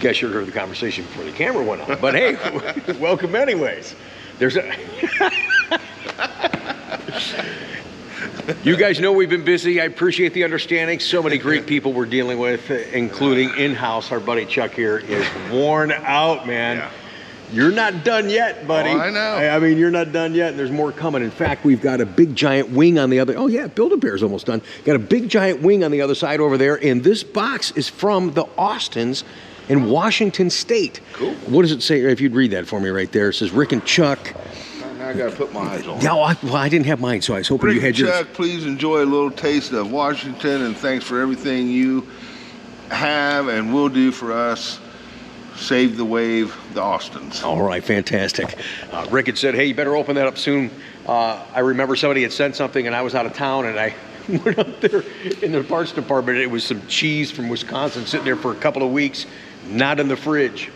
guys should have heard the conversation before the camera went on. But hey, welcome anyways. There's a... You guys know we've been busy. I appreciate the understanding. So many great people we're dealing with, including in-house. Our buddy Chuck here is worn out, man. Yeah. You're not done yet, buddy. Oh, I know. I mean, you're not done yet, and there's more coming. In fact, we've got a big giant wing on the other... Oh, yeah, Build-A-Bear's almost done. Got a big giant wing on the other side over there, and this box is from the Austins in Washington State. Cool. What does it say? If you'd read that for me right there. It says, Rick and Chuck... Now I got to put my eyes on. Yeah, well, I didn't have mine, so I was hoping Rick you had and yours. Chuck, please enjoy a little taste of Washington, and thanks for everything you have and will do for us. Save the wave, the Austins. All right, fantastic. Rick had said, hey, you better open that up soon. I remember somebody had sent something, and I was out of town, and I went up there in the parts department. It was some cheese from Wisconsin sitting there for a couple of weeks, not in the fridge.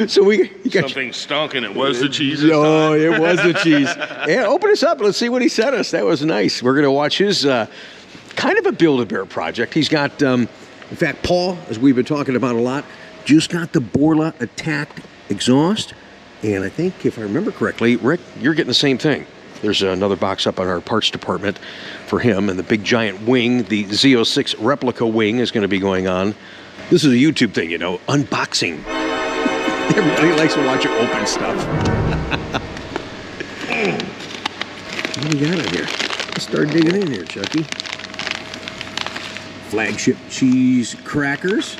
So you got something stunk, and it was the cheese this Oh, time. it was the cheese. Yeah, open us up. Let's see what he sent us. That was nice. We're going to watch his kind of a Build-A-Bear project. He's got, in fact, Paul, as we've been talking about a lot, just got the Borla Attack exhaust. And I think, if I remember correctly, Rick, you're getting the same thing. There's another box up on our parts department for him, and the big giant wing, the Z06 replica wing, is going to be going on. This is a YouTube thing, you know, unboxing. Everybody likes to watch you open stuff. What do we got in here? Let's start digging in here, Chucky. Flagship cheese crackers.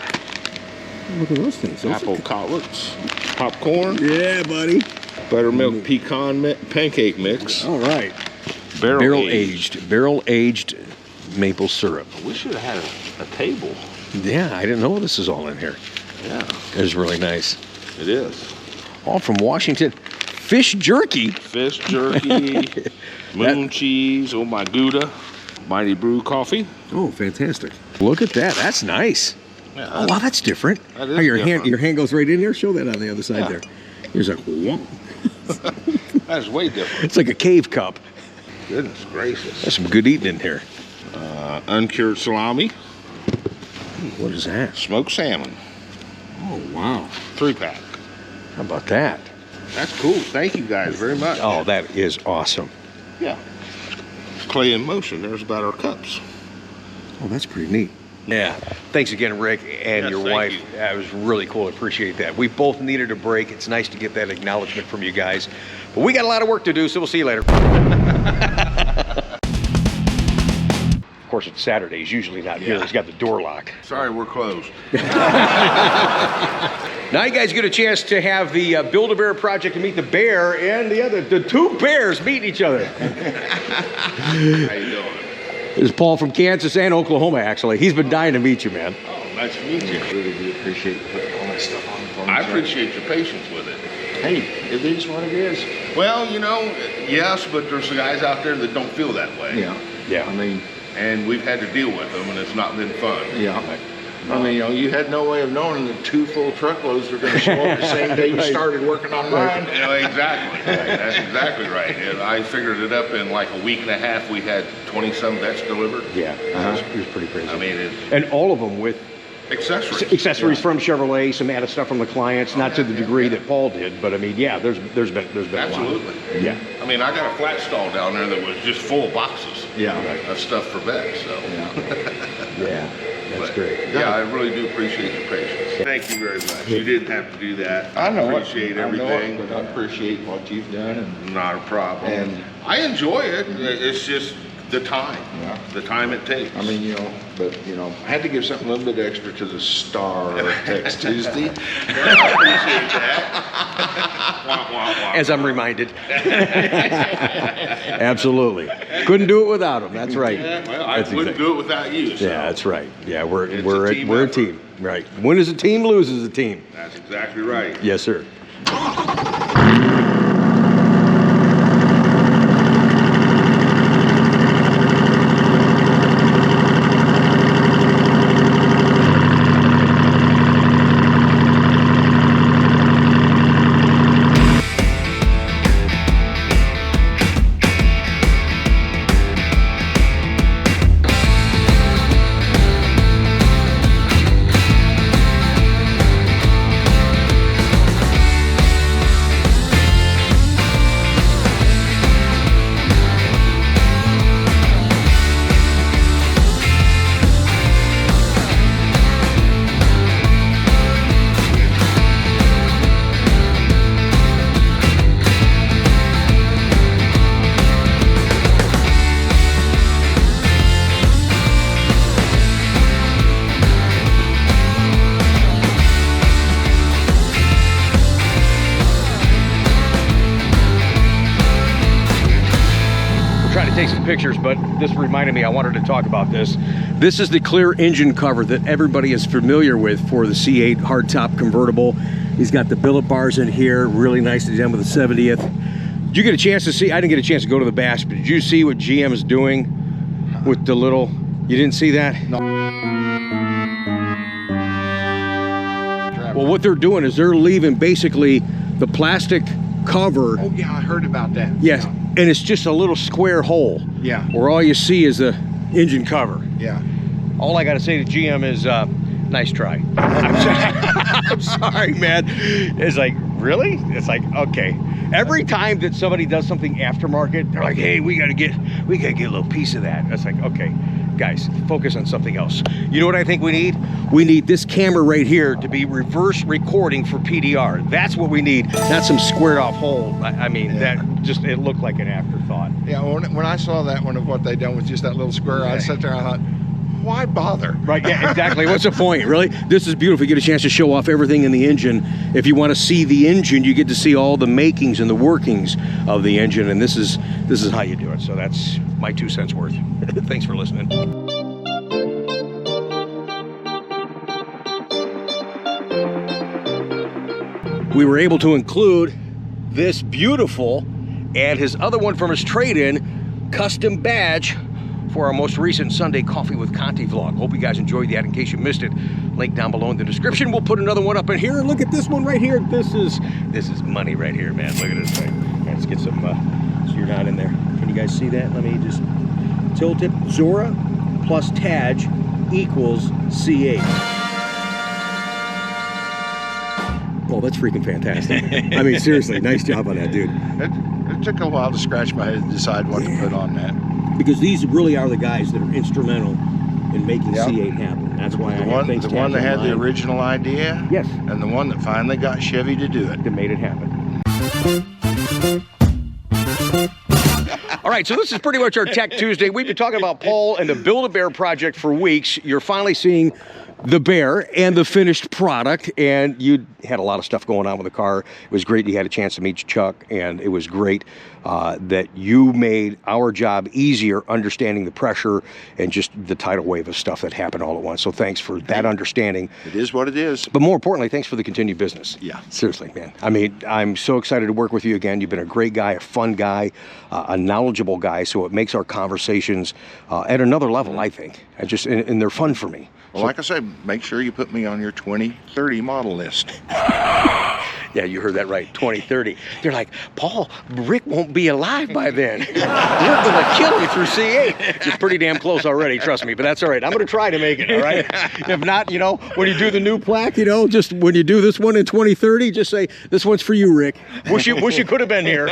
Look at those things. Those Apple cutlets, popcorn, yeah, buddy. buttermilk pecan pancake mix, All right. barrel aged. Barrel-aged maple syrup. We should have had a table. Yeah, I didn't know this is all in here. Yeah, It's really nice. it is. All from Washington. Fish jerky. Fish jerky, moon cheese, oh my Gouda, Mighty Brew coffee. Oh, fantastic. Look at that. That's nice. Yeah, Oh, wow, that's different. That is How your different. hand goes right in there. Show that on the other side Yeah. there. Here's a whoop. that's way different. It's like a cave cup. Goodness gracious. There's some good eating in here. Uncured salami, What is that? smoked salmon, Oh, wow. 3-pack. How about that? That's cool. Thank you guys very much. Oh, that is awesome. Yeah. Clay in motion. There's about our cups. Oh, that's pretty neat. Yeah. Thanks again, Rick, and Yes, your thank wife. you. That was really cool. I appreciate that. We both needed a break. It's nice to get that acknowledgement from you guys. But we got a lot of work to do, so we'll see you later. Of course, it's Saturday. He's usually not here. Yeah. He's got the door lock. Sorry, we're closed. Now you guys get a chance to have the Build-A-Bear project to meet the bear and the two bears meet each other. How you doing? This is Paul from Kansas and Oklahoma, actually. He's been dying to meet you, man. Oh, nice to meet you. Really do appreciate you putting all that stuff on for me. I sir. appreciate your patience with it. Hey, it is what it is. Well, you know, yes, but there's guys out there that don't feel that way. Yeah. Yeah. I mean, And we've had to deal with them, and it's not been fun. yeah. I mean, you know, you had no way of knowing that 2 full truckloads were going to show up the same day you started working on mine. You know, exactly. That's exactly right. And I figured it up in like a week and a half. We had 20-some vets delivered. Yeah, it was pretty crazy. I mean, it's And all of them with accessories. accessories from Chevrolet, some added stuff from the clients, not to the degree that Paul did, but I mean, yeah, there's been a lot. Absolutely. Yeah. I mean, I got a flat stall down there that was just full of boxes. Yeah. Of stuff for vets. So. Yeah, that's But, great. Yeah, I really do appreciate your patience. Thank you very much. You didn't have to do that. I know it. Appreciate I know everything. it, but I appreciate what you've done. And Not a problem. And- I enjoy it. It's just the time. Yeah. The time it takes. I mean, you know, but, you know, I had to give something a little bit extra to the Star next Tuesday. I appreciate that. Wah, wah, wah. As I'm reminded. Absolutely. Couldn't do it without him, that's right. Yeah, well, I That's wouldn't do it without you. So. Yeah, that's right. Yeah, we're It's we're a a, team we're a effort. team. Right. Win as a team, lose as a team. That's exactly right. Yes, sir. some pictures, but this reminded me, I wanted to talk about this. This is the clear engine cover that everybody is familiar with for the C8 hardtop convertible. He's got the billet bars in here, really nicely done with the 70th. Did you get a chance to see? I didn't get a chance to go to the bash, but did you see what GM is doing with the little? You didn't see that? No. Well, what they're doing is they're leaving basically the plastic cover. Oh yeah, I heard about that. Yes, and it's just a little square hole. Yeah. Where all you see is the engine cover. Yeah. All I got to say to GM is, nice try. I'm sorry, man. It's like, really? It's like, okay. Every time that somebody does something aftermarket, they're like, hey, we gotta get a little piece of that. It's like, okay, guys, focus on something else. You know what I think we need? We need this camera right here to be reverse recording for PDR. That's what we need, not some squared off hole. I mean, that just, it looked like an afterthought. Yeah, when I saw that one of what they done with just that little square, I sat there and I thought, why bother? Right, yeah, exactly. What's the point, really? This is beautiful. You get a chance to show off everything in the engine. If you want to see the engine, you get to see all the makings and the workings of the engine, and this is how you do it. So that's my 2 cents worth. Thanks for listening. We were able to include this beautiful and his other one from his trade-in custom badge for our most recent Sunday Coffee with Conti vlog. Hope you guys enjoyed that. In case you missed it, link down below in the description. We'll put another one up in here. Look at this one right here. This is money right here, man. Look at this thing. Let's get some, so you're not in there. Can you guys see that? Let me just tilt it. Zora plus Taj equals C8. Oh, that's freaking fantastic. I mean, seriously, nice job on that, dude. It took a while to scratch my head to decide what to put on that. Because these really are the guys that are instrumental in making C8 happen. That's why I have things the one that had the mine. original idea, Yes, and the one that finally got Chevy to do it. that made it happen. All right, so this is pretty much our Tech Tuesday. We've been talking about Paul and the Build-A-Bear project for weeks. You're finally seeing the bear and the finished product, and you had a lot of stuff going on with the car. It was great you had a chance to meet Chuck, and it was great that you made our job easier understanding the pressure and just the tidal wave of stuff that happened all at once. So thanks for that understanding. It is what it is. But more importantly, thanks for the continued business. Yeah. Seriously, man. I mean, I'm so excited to work with you again. You've been a great guy, a fun guy, a knowledgeable guy, so it makes our conversations at another level, I think. And they're fun for me. Well, like I said, make sure you put me on your 2030 model list. Yeah, you heard that right, 2030. They're like, Paul, Rick won't be alive by then. We're gonna kill him through C8. It's pretty damn close already, trust me, but that's all right. I'm gonna try to make it, all right? If not, you know, when you do the new plaque, you know, just when you do this one in 2030, just say, this one's for you, Rick. Wish you could have been here.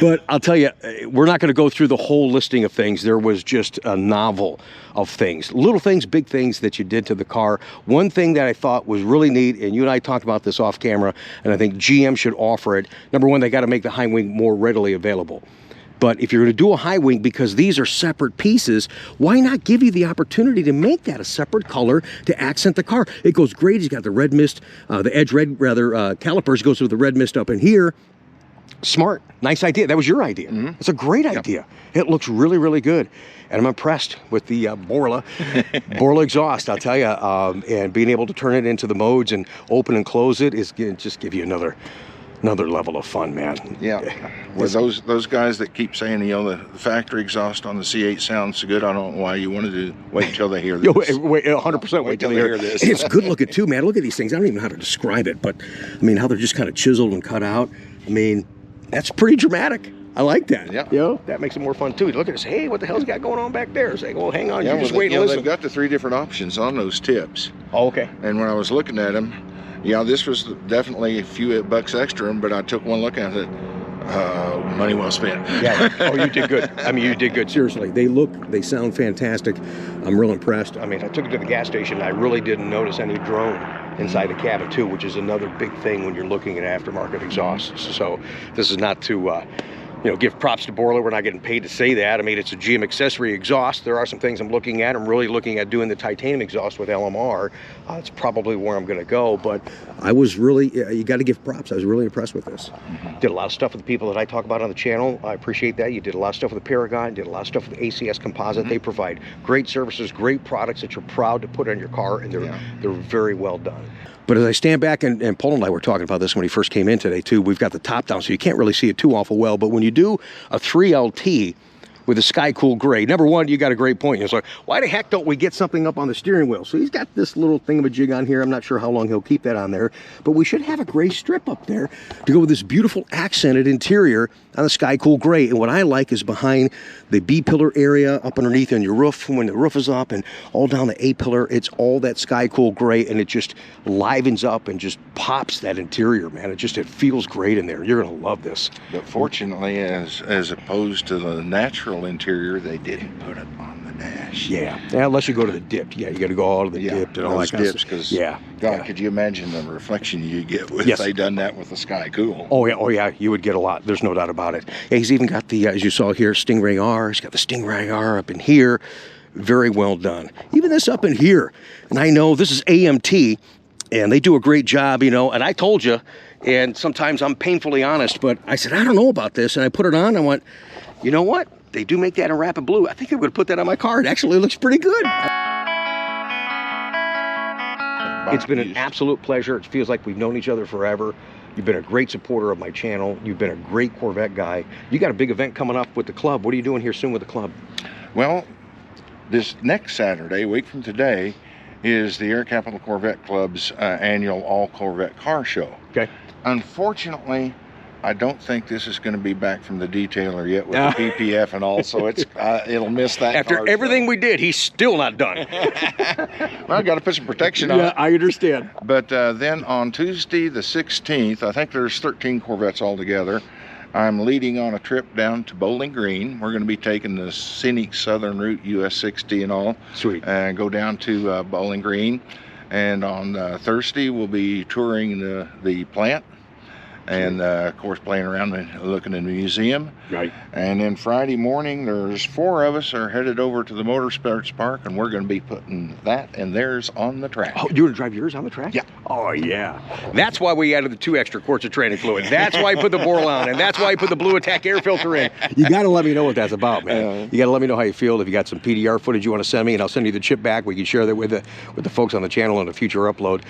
But I'll tell you, we're not gonna go through the whole listing of things. There was just a novel of things, little things, big things that you did to the car. One thing that I thought was really neat, and you and I talked about this off camera, and I think GM should offer it. Number one, they got to make the high wing more readily available. But if you're going to do a high wing, because these are separate pieces, why not give you the opportunity to make that a separate color to accent the car? It goes great. He's got the red mist, the edge red, rather, calipers goes with the red mist up in here. Smart. Nice idea. That was your idea. Mm-hmm. It's a great idea. It looks really, really good. And I'm impressed with the Borla exhaust, I'll tell you. And being able to turn it into the modes and open and close it is just give you another level of fun, man. Yeah. Well, those guys that keep saying, you know, the factory exhaust on the C8 sounds so good, I don't know why you wanted to wait until they hear this. Wait, 100% wait till they hear this. It's good looking too, man. Look at these things. I don't even know how to describe it, but I mean, how they're just kind of chiseled and cut out. I mean, that's pretty dramatic. I like that. Yeah. You know, that makes it more fun too. You look at us, hey, what the hell's got going on back there? It's like, well, hang on, Yeah, you just wait and listen. They've got the 3 different options on those tips. Oh, okay. And when I was looking at them, yeah, this was definitely a few bucks extra, but I took one look at it. Money well spent. Yeah. Oh, you did good. I mean, you did good. Seriously, they sound fantastic. I'm real impressed. I mean, I took it to the gas station. I really didn't notice any drone inside the cabin too, which is another big thing when you're looking at aftermarket exhausts. So this is not to give props to Borla. We're not getting paid to say that. I mean, it's a GM accessory exhaust. There are some things I'm looking at. I'm really looking at doing the titanium exhaust with LMR. It's probably where I'm going to go. But I was really, you got to give props. I was really impressed with this. Did a lot of stuff with the people that I talk about on the channel. I appreciate that. You did a lot of stuff with the Paragon. Did a lot of stuff with the ACS Composite. They provide great services, great products that you're proud to put on your car, and they're very well done. But as I stand back, and Paul and I were talking about this when he first came in today too, we've got the top down, so you can't really see it too awful well. But when you do a 3LT with a Sky Cool Gray, number one, you got a great point. It's like, why the heck don't we get something up on the steering wheel? So he's got this little thingamajig on here. I'm not sure how long he'll keep that on there, but we should have a gray strip up there to go with this beautiful accented interior on the Sky Cool Gray. And what I like is behind the B pillar area, up underneath on your roof, when the roof is up, and all down the A pillar, it's all that Sky Cool Gray, and it just livens up and just pops that interior, man. It feels great in there. You're gonna love this. But fortunately, as opposed to the natural interior, they didn't put it on the dash. Yeah, unless you go to the dipped. Yeah, you got to go all to the dipped and all that kind of stuff. Because God, could you imagine the reflection you get if they done that with the Sky Cool? Oh yeah, you would get a lot. There's no doubt about it. Yeah, he's even got the, as you saw here, Stingray R. He's got the Stingray R up in here. Very well done. Even this up in here. And I know this is AMT, and they do a great job, and I told you, and sometimes I'm painfully honest, but I said, I don't know about this, and I put it on, I went, you know what? They do make that in Rapid Blue. I think I'm going to put that on my car. It actually looks pretty good. It's been an absolute pleasure. It feels like we've known each other forever. You've been a great supporter of my channel. You've been a great Corvette guy. You got a big event coming up with the club. What are you doing here soon with the club? Well, this next Saturday, a week from today, is the Air Capital Corvette Club's annual All Corvette Car Show. Okay. Unfortunately, I don't think this is going to be back from the detailer yet with the PPF and all, so it'll miss that. After everything we did, he's still not done. Well, I got to put some protection on it. Yeah, I understand. But then on Tuesday the 16th, I think there's 13 Corvettes altogether. I'm leading on a trip down to Bowling Green. We're going to be taking the scenic Southern Route US 60 and all. Sweet. And go down to Bowling Green. And on Thursday, we'll be touring the plant. And of course, playing around and looking in the museum. Right. And then Friday morning, there's 4 of us are headed over to the Motorsports Park, and we're going to be putting that and theirs on the track. Oh, you're going to drive yours on the track? Yeah. Oh, yeah. That's why we added the 2 extra quarts of training fluid. That's why I put the Borla on, and that's why I put the Blue Attack air filter in. You got to let me know what that's about, man. You got to let me know how you feel. If you got some PDR footage you want to send me, and I'll send you the chip back. We can share that with the folks on the channel in a future upload.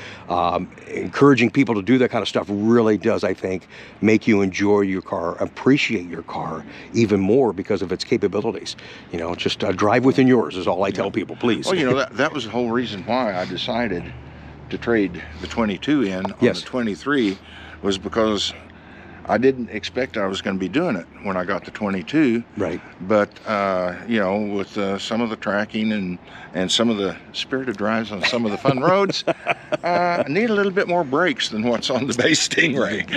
Encouraging people to do that kind of stuff really does, I think, make you enjoy your car, appreciate your car even more because of its capabilities. Just drive within yours is all I tell people, please. Well, that was the whole reason why I decided to trade the 22 in on the 23 was because I didn't expect I was going to be doing it when I got the 22. Right. But, with some of the tracking and some of the spirited drives on some of the fun roads, I need a little bit more brakes than what's on the base Stingray.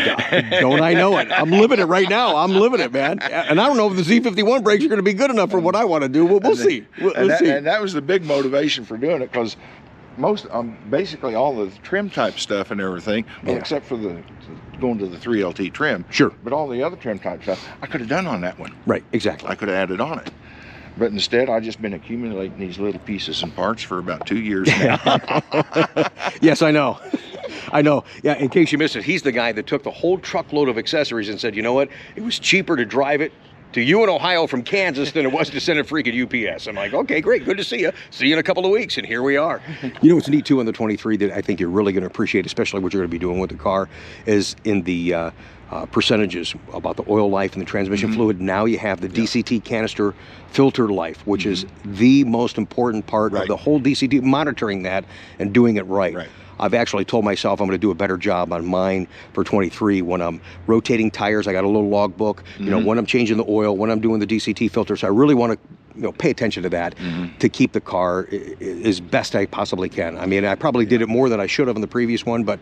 Don't I know it? I'm living it right now. I'm living it, man. And I don't know if the Z51 brakes are going to be good enough for what I want to do. We'll see. We'll see. And that was the big motivation for doing it, because basically all the trim type stuff and everything, except for going to the 3LT trim. Sure. But all the other trim type stuff, I could have done on that one. Right, exactly. I could have added on it. But instead, I've just been accumulating these little pieces and parts for about 2 years now. Yes, I know. I know. Yeah, in case you missed it, he's the guy that took the whole truckload of accessories and said, you know what? It was cheaper to drive it to you in Ohio from Kansas than it was to send it freaking UPS. I'm like, okay, great, good to see you. See you in a couple of weeks, and here we are. What's neat too on the 23 that I think you're really going to appreciate, especially what you're going to be doing with the car, is in the percentages about the oil life and the transmission fluid. Now you have the DCT canister filter life, which is the most important part of the whole DCT, monitoring that and doing it right. I've actually told myself I'm going to do a better job on mine for 23 when I'm rotating tires. I got a little log book, when I'm changing the oil, when I'm doing the DCT filter. So I really want to pay attention to that to keep the car as best I possibly can. I mean, I probably did it more than I should have in the previous one, but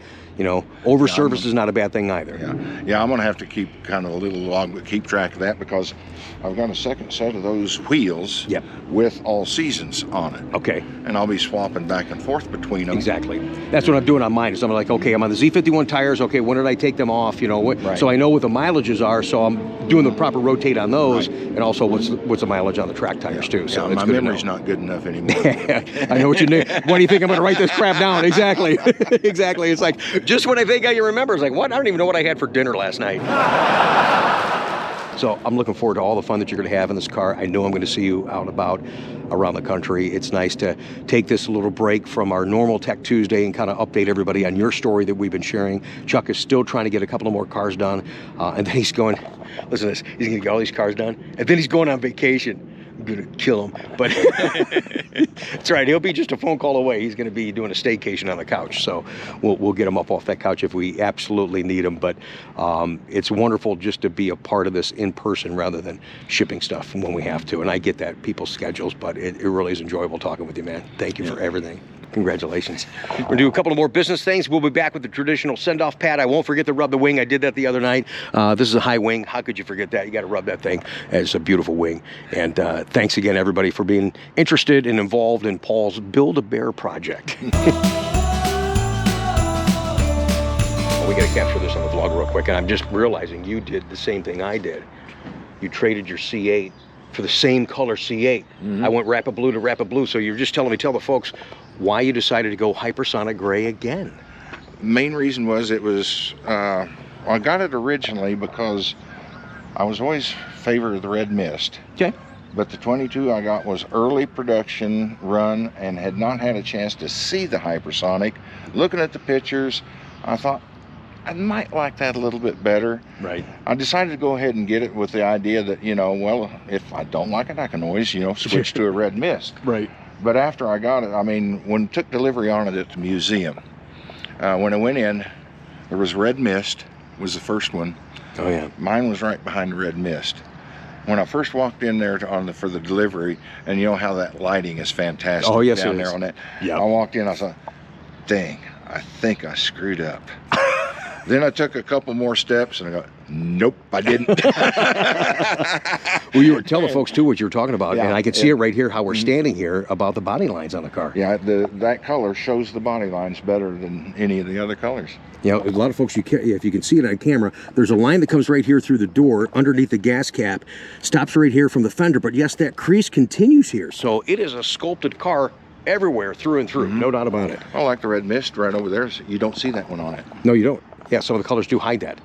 over service is not a bad thing either. Yeah, I'm gonna have to keep kind of a little log, but keep track of that because I've got a second set of those wheels with all seasons on it. Okay. And I'll be swapping back and forth between them. Exactly. That's what I'm doing on mine. Is I'm like, okay, I'm on the Z51 tires. Okay, when did I take them off? So I know what the mileages are. So I'm doing the proper rotate on those, and also what's the mileage on the track tires too. So my memory's not good enough anymore. I know what you need. Why do you think I'm going to write this crap down? Exactly. Exactly. It's like just when I think I remember, it's like, what? I don't even know what I had for dinner last night. So I'm looking forward to all the fun that you're going to have in this car. I know I'm going to see you out and about around the country. It's nice to take this little break from our normal Tech Tuesday and kind of update everybody on your story that we've been sharing. Chuck is still trying to get a couple of more cars done. And then he's going, listen to this, he's going to get all these cars done. And then he's going on vacation. I'm gonna kill him, but that's right. He'll be just a phone call away. He's gonna be doing a staycation on the couch, so we'll get him up off that couch if we absolutely need him. But it's wonderful just to be a part of this in person rather than shipping stuff when we have to. And I get that, people's schedules, but it really is enjoyable talking with you, man. Thank you for everything. Congratulations. We're gonna do a couple of more business things. We'll be back with the traditional send-off pad. I won't forget to rub the wing. I did that the other night. This is a high wing. How could you forget that? You got to rub that thing. It's a beautiful wing. And thanks again, everybody, for being interested and involved in Paul's Build-A-Bear project. We got to capture this on the vlog real quick. And I'm just realizing you did the same thing I did. You traded your C8 for the same color C8. I went rapid blue to rapid blue. So you're just telling me, tell the folks why you decided to go hypersonic gray again. Main reason was it was, I got it originally because I was always favored of the red mist. Okay. But the 22 I got was early production run and had not had a chance to see the hypersonic. Looking at the pictures, I thought I might like that a little bit better. Right. I decided to go ahead and get it with the idea that, well, if I don't like it, I can always, switch to a red mist. Right. But after I got it, I mean, when I took delivery on it at the museum, when I went in, there was red mist, was the first one. Oh, yeah. Mine was right behind the red mist. When I first walked in there for the delivery, and you know how that lighting is fantastic down there on that. Yeah. I walked in, I thought, dang, I think I screwed up. Then I took a couple more steps and I go, nope, I didn't. Well, you were telling folks too what you were talking about, Yeah, and I can see it right here, how we're standing here, about the body lines on the car. Yeah, that color shows the body lines better than any of the other colors. A lot of folks, if you can see it on camera, there's a line that comes right here through the door, underneath the gas cap, stops right here from the fender, but yes, that crease continues here. So it is a sculpted car everywhere, through and through, no doubt about it. Oh, like the red mist right over there, you don't see that one on it. No, you don't. Yeah, some of the colors do hide that.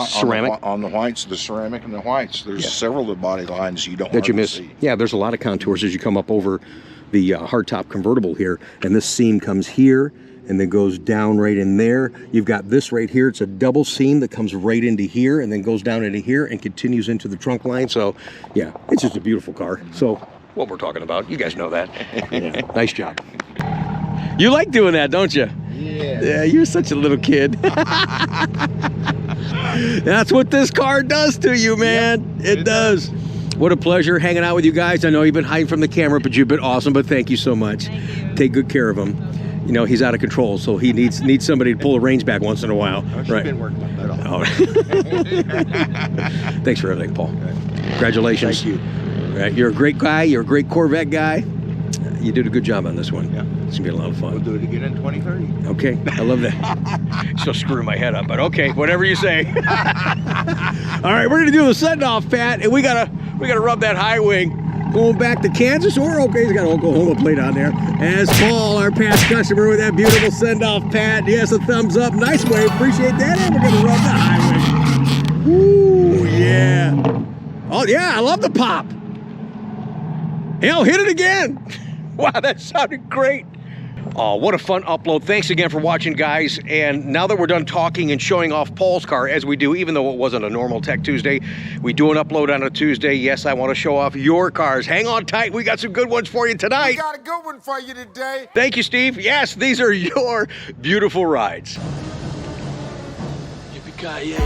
Ceramic? On the whites, the ceramic and the whites, there's several of the body lines you don't that you miss. See. Yeah, there's a lot of contours as you come up over the hardtop convertible here, and this seam comes here and then goes down right in there. You've got this right here. It's a double seam that comes right into here and then goes down into here and continues into the trunk line. So, yeah, it's just a beautiful car. So, what we're talking about, you guys know that. Yeah. Nice job. You like doing that, don't you? Yeah. Yeah, you're such a little kid. That's what this car does to you, man. Yep, it does. What a pleasure hanging out with you guys. I know you've been hiding from the camera, but you've been awesome. But thank you so much. Take good care of him. He's out of control, so he needs somebody to pull the reins back once in a while. She's been working on that all. Thanks for everything, Paul. Congratulations. Thank you. Right, you're a great guy. You're a great Corvette guy. You did a good job on this one. Yeah. It's gonna be a lot of fun. We'll do it again in 2030. Okay, I love that. Still screwing my head up, but okay, whatever you say. All right, we're gonna do the send-off, Pat, and we gotta rub that high wing. Going back to Kansas, or okay, he's got an Oklahoma plate on there. As Paul, our past customer, with that beautiful send-off, Pat. Yes, a thumbs up, nice wave, appreciate that. And we're gonna rub the high wing. Ooh, yeah. Oh yeah, I love the pop. Hell, hit it again. Wow, that sounded great. Oh, what a fun upload. Thanks again for watching, guys. And now that we're done talking and showing off Paul's car, as we do, even though it wasn't a normal Tech Tuesday, we do an upload on a Tuesday. Yes, I want to show off your cars. Hang on tight. We got some good ones for you tonight. We got a good one for you today. Thank you, Steve. Yes, these are your beautiful rides. Yippee-ki-yay.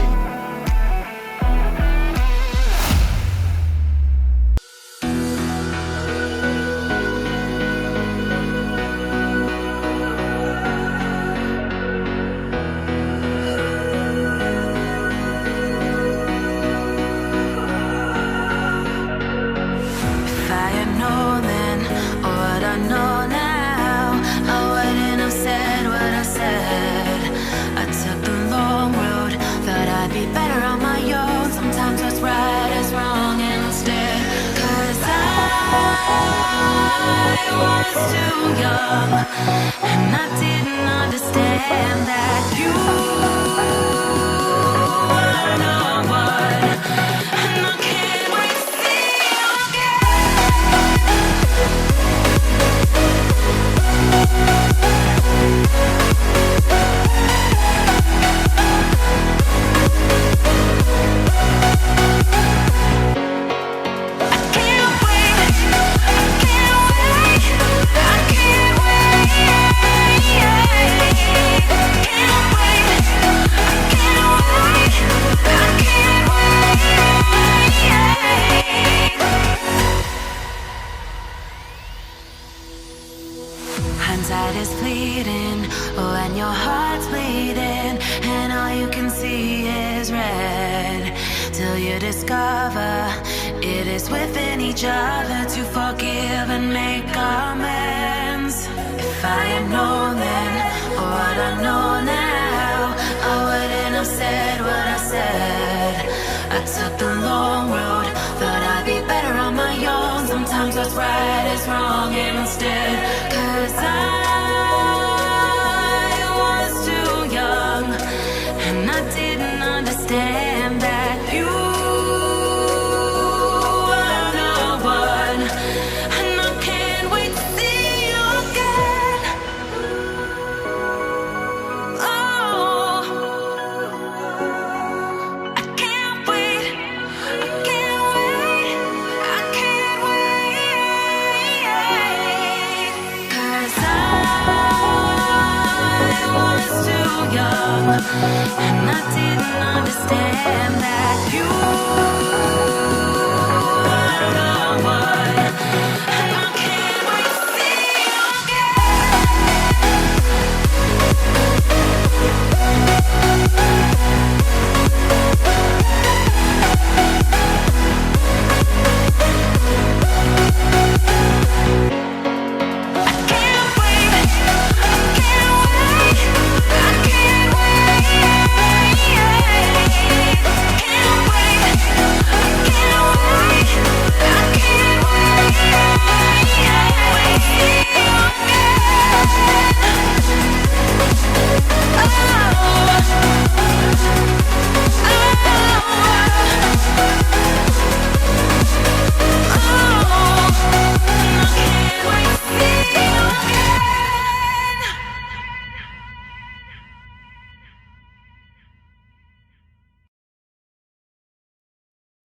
young, and I didn't understand that you were no one, and I can't wait to see you hindsight is fleeting when your heart's bleeding and all you can see is red, till you discover it is within each other to forgive and make amends. If I had known then what I know now, I wouldn't have said what I said. I took the long road, thought I'd be better on my own. Sometimes what's right is wrong instead, 'cause I was too young, and I didn't understand that you were no one, and I can't wait to see you again. Oh, I can't wait, I can't wait, I can't wait, 'cause I was too young, and I didn't understand that you were no one, and I